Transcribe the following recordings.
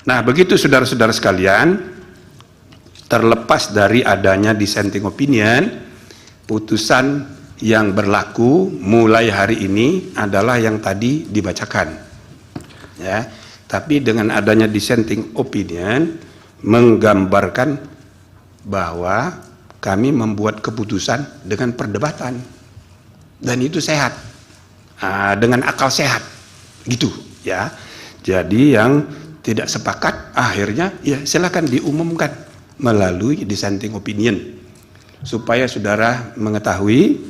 Nah, begitu saudara-saudara sekalian, terlepas dari adanya dissenting opinion, putusan yang berlaku mulai hari ini adalah yang tadi dibacakan. Ya, tapi dengan adanya dissenting opinion menggambarkan bahwa kami membuat keputusan dengan perdebatan dan itu sehat, dengan akal sehat, gitu ya. Jadi yang tidak sepakat akhirnya ya silakan diumumkan melalui dissenting opinion, supaya saudara mengetahui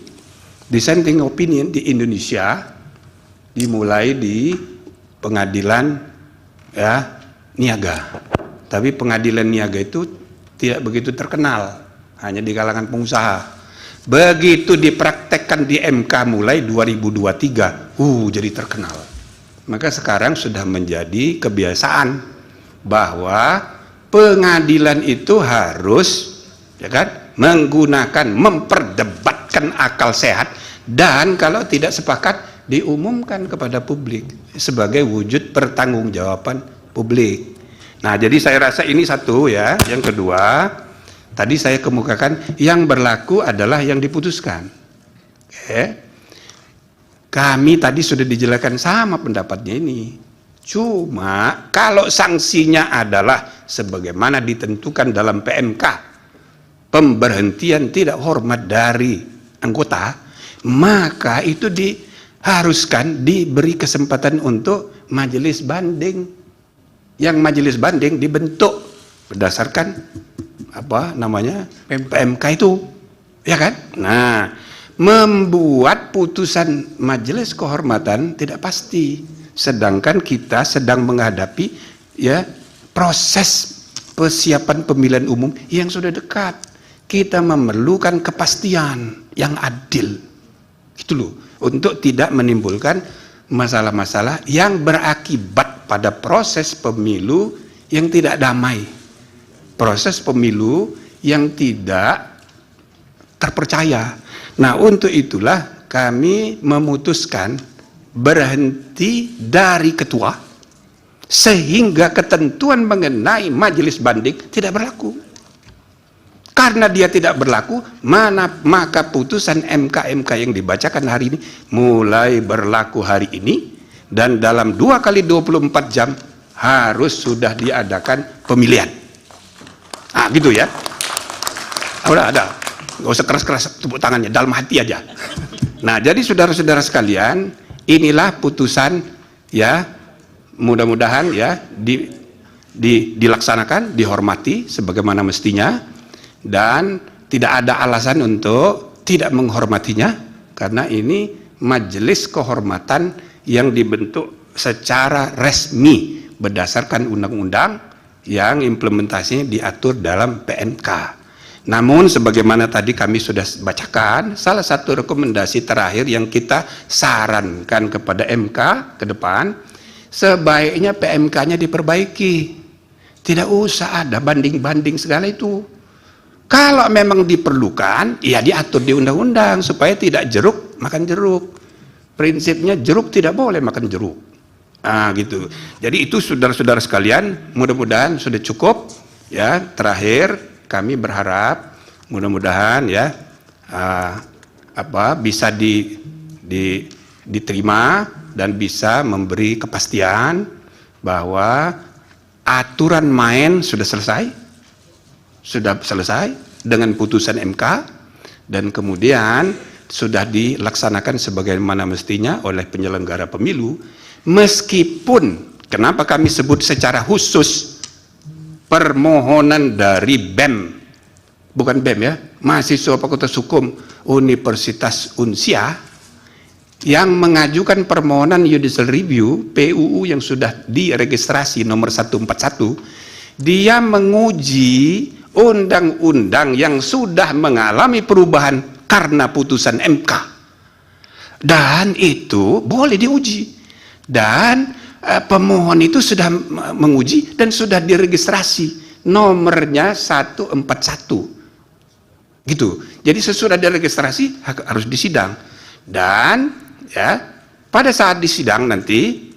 dissenting opinion di Indonesia dimulai di pengadilan ya niaga, tapi pengadilan niaga itu tidak begitu terkenal, hanya di kalangan pengusaha. Begitu dipraktekkan di MK mulai 2023, jadi terkenal. Maka sekarang sudah menjadi kebiasaan bahwa pengadilan itu harus ya kan menggunakan, memperdebatkan akal sehat, dan kalau tidak sepakat diumumkan kepada publik sebagai wujud pertanggungjawaban publik. Nah, jadi saya rasa ini satu ya. Yang kedua, tadi saya kemukakan yang berlaku adalah yang diputuskan. Oke. Kami tadi sudah dijelaskan sama pendapatnya ini. Cuma kalau sanksinya adalah sebagaimana ditentukan dalam PMK, pemberhentian tidak hormat dari anggota, maka itu diharuskan diberi kesempatan untuk majelis banding. Yang majelis banding dibentuk berdasarkan PMK itu, ya kan? Nah, membuat putusan majelis kehormatan tidak pasti, sedangkan kita sedang menghadapi ya proses persiapan pemilihan umum yang sudah dekat. Kita memerlukan kepastian yang adil, gitu loh, untuk tidak menimbulkan masalah-masalah yang berakibat pada proses pemilu yang tidak damai, proses pemilu yang tidak terpercaya. Nah, untuk itulah kami memutuskan berhenti dari ketua sehingga ketentuan mengenai majelis banding tidak berlaku. Karena dia tidak berlaku, maka putusan MK yang dibacakan hari ini mulai berlaku hari ini, dan dalam 2 kali 24 jam harus sudah diadakan pemilihan. Gitu ya. Udah ada. Gak usah keras-keras tepuk tangannya, dalam hati aja. Nah, jadi saudara-saudara sekalian, inilah putusan ya, mudah-mudahan ya dilaksanakan, dihormati sebagaimana mestinya, dan tidak ada alasan untuk tidak menghormatinya, karena ini majelis kehormatan yang dibentuk secara resmi berdasarkan undang-undang yang implementasinya diatur dalam PMK. Namun sebagaimana tadi kami sudah bacakan, salah satu rekomendasi terakhir yang kita sarankan kepada MK ke depan, sebaiknya PMK-nya diperbaiki. Tidak usah ada banding-banding segala itu. Kalau memang diperlukan, ya diatur di undang-undang supaya tidak jeruk makan jeruk. Prinsipnya jeruk tidak boleh makan jeruk. Gitu. Jadi itu saudara-saudara sekalian, mudah-mudahan sudah cukup ya. Terakhir kami berharap mudah-mudahan ya bisa diterima dan bisa memberi kepastian bahwa aturan main sudah selesai dengan putusan MK, dan kemudian sudah dilaksanakan sebagaimana mestinya oleh penyelenggara pemilu. Meskipun kenapa kami sebut secara khusus permohonan dari BEM, bukan BEM ya, mahasiswa Fakultas Hukum Universitas Unsia, yang mengajukan permohonan judicial review PUU yang sudah diregistrasi nomor 141, dia menguji undang-undang yang sudah mengalami perubahan karena putusan MK, dan itu boleh diuji, dan pemohon itu sudah menguji dan sudah diregistrasi nomornya 141 gitu. Jadi sesudah diregistrasi harus disidang, dan ya pada saat disidang nanti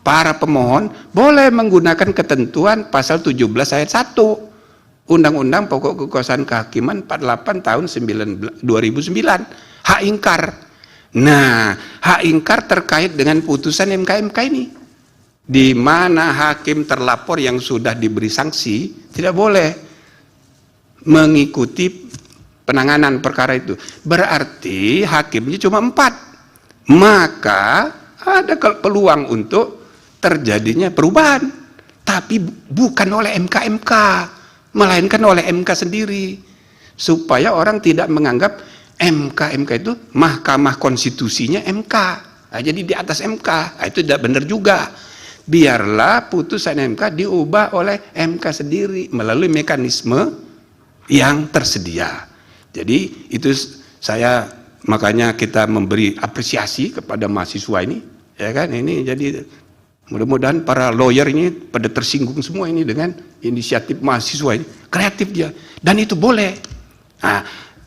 para pemohon boleh menggunakan ketentuan pasal 17 ayat 1 Undang-Undang Pokok Kekuasaan Kehakiman 48 tahun 2009, hak ingkar. Nah, hak ingkar terkait dengan putusan MK ini, di mana hakim terlapor yang sudah diberi sanksi tidak boleh mengikuti penanganan perkara itu. Berarti hakimnya cuma 4, maka ada peluang untuk terjadinya perubahan, tapi bukan oleh MK, melainkan oleh MK sendiri, supaya orang tidak menganggap MK itu Mahkamah Konstitusinya MK, nah, jadi di atas MK. Nah, itu tidak benar juga. Biarlah putusan MK diubah oleh MK sendiri melalui mekanisme yang tersedia. Jadi itu saya, makanya kita memberi apresiasi kepada mahasiswa ini, ya kan? Ini jadi mudah-mudahan para lawyer ini pada tersinggung semua ini dengan inisiatif mahasiswa ini, kreatif dia, dan itu boleh. Nah,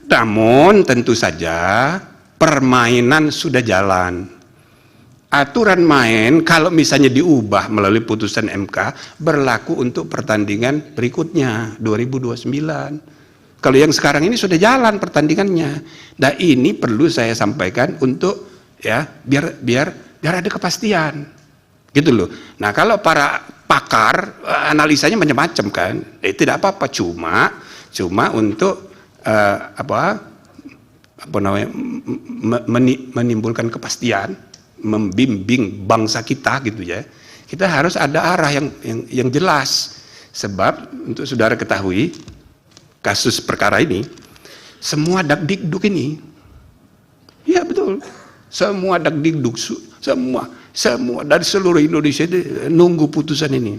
namun tentu saja permainan sudah jalan. Aturan main kalau misalnya diubah melalui putusan MK berlaku untuk pertandingan berikutnya 2029. Kalau yang sekarang ini sudah jalan pertandingannya. Nah, ini perlu saya sampaikan untuk ya biar ada kepastian. Gitu loh. Nah, kalau para pakar analisanya macam-macam kan, tidak apa-apa, cuma untuk menimbulkan kepastian, membimbing bangsa kita gitu ya. Kita harus ada arah yang jelas. Sebab untuk saudara ketahui, kasus perkara ini semua dakdikduk ini, ya betul, semua dakdikduk, semua dari seluruh Indonesia itu nunggu putusan ini,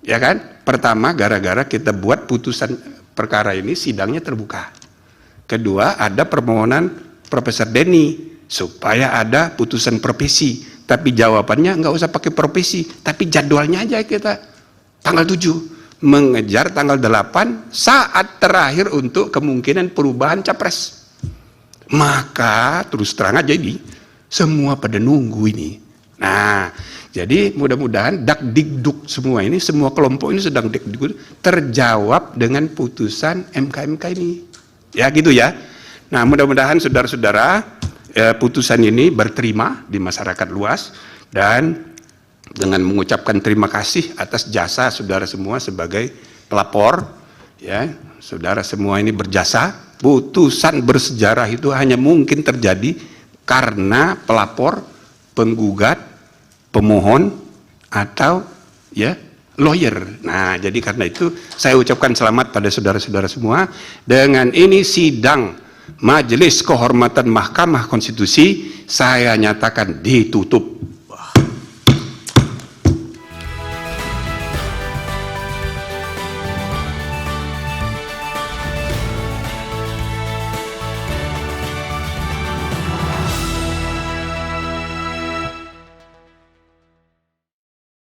ya kan? Pertama, gara-gara kita buat putusan perkara ini sidangnya terbuka. Kedua, ada permohonan Profesor Denny supaya ada putusan profesi, tapi jawabannya nggak usah pakai profesi, tapi jadwalnya aja kita tanggal 7 mengejar tanggal 8 saat terakhir untuk kemungkinan perubahan capres. Maka terus terang aja ini semua pada nunggu ini. Nah, jadi mudah-mudahan dakdikduk semua ini, semua kelompok ini sedang dakdikduk terjawab dengan putusan MK ini. Ya gitu ya. Nah, mudah-mudahan saudara-saudara putusan ini berterima di masyarakat luas, dan dengan mengucapkan terima kasih atas jasa saudara semua sebagai pelapor, ya, saudara semua ini berjasa. Putusan bersejarah itu hanya mungkin terjadi karena pelapor, penggugat, pemohon, atau ya lawyer. Nah, jadi karena itu saya ucapkan selamat pada saudara-saudara semua. Dengan ini sidang Majelis Kehormatan Mahkamah Konstitusi saya nyatakan ditutup.